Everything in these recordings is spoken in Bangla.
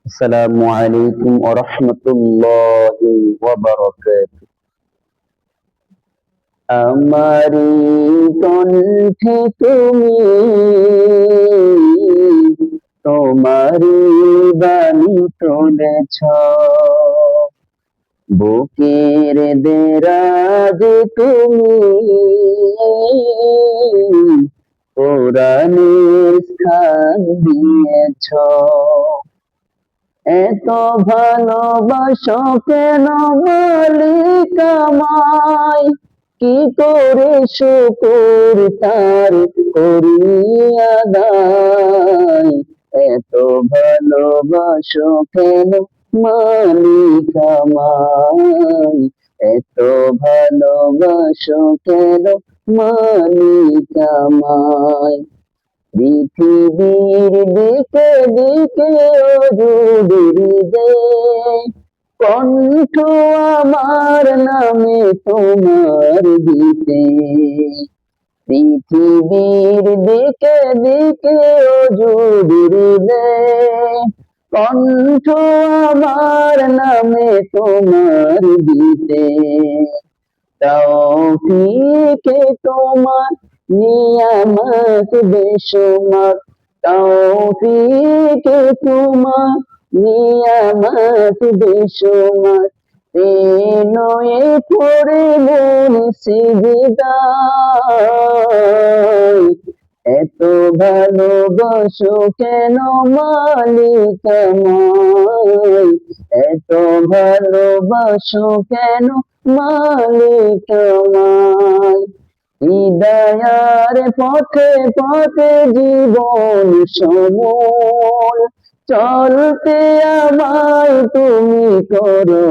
আসসালামু আলাইকুম ওয়া রাহমাতুল্লাহি ওয়া বারাকাতুহু। আমারি কণ্ঠে তুমি তোমারি বাণী তুলেছ, বুকের দেরাজ তুমি কোরআনের স্থান দিয়েছ। এত ভালোবাসো কেন মালিক আমায়, কি করে শুকুর তার করি আদায়। এত ভালোবাসো কেন মালিক আমায়, এত ভালোবাসো কেন মালিক আমায়। পৃথিবীর দিকে দিকে অজুড়ে দে, কণ্ঠ আমার নামে তোমার দিতে। পৃথিবীর দিকে দিকে অজুড়ে দে, কণ্ঠ আমার নামে তোমার দিতে। তৌফিকে তোমার নিয়ামত বেশুমার, তৌফিকে তোমার নিয়ামত বেশুমার। নয়ে পড়ে মন সিজদায়, এত ভালোবাসো কেন মালিক আমায়, এত ভালোবাসো কেন মালিক আমায়। হৃদয়ার পথে পথে জীবন সমল, চলতে আমায় তুমি করো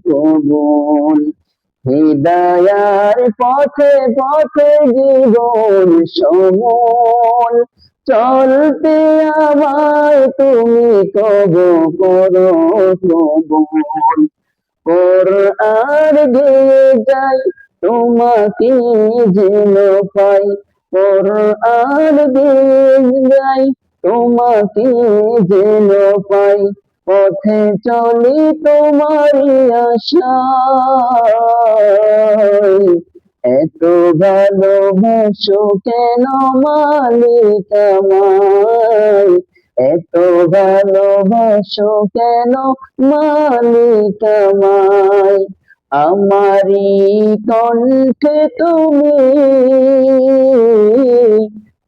কবুল। হৃদয়ার পথে পথে জীবন সমল, চলতে আমায় তুমি করো কবুল। কোরআন গেয়ে যাই তোমাকে যেন পাই, কোরআন গেয়ে যাই তোমাকে যেন পাই। পথে চলি তোমারই আশায়, এত ভালোবাসো কেন মালিক আমায়, এত ভালোবাসো কেন মালিক আমায়। আমারি কণ্ঠে তুমি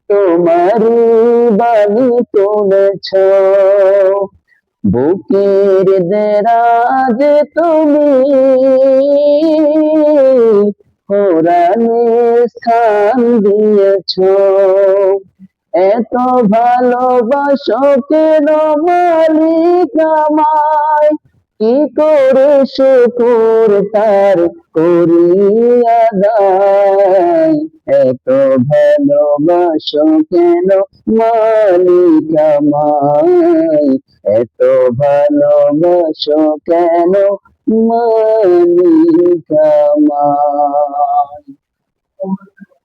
তোমারি বাণী তুলেছ, বুকের দেরাজ তুমি কোরআনের স্থান দিয়েছ। এত ভালোবাসো কেন মালিক আমায়, কি করে শুকুর তার করি আদায়। এত ভালোবাসো কেন মালিক আমায়, এত ভালোবাসো কেন মালিক আমায়।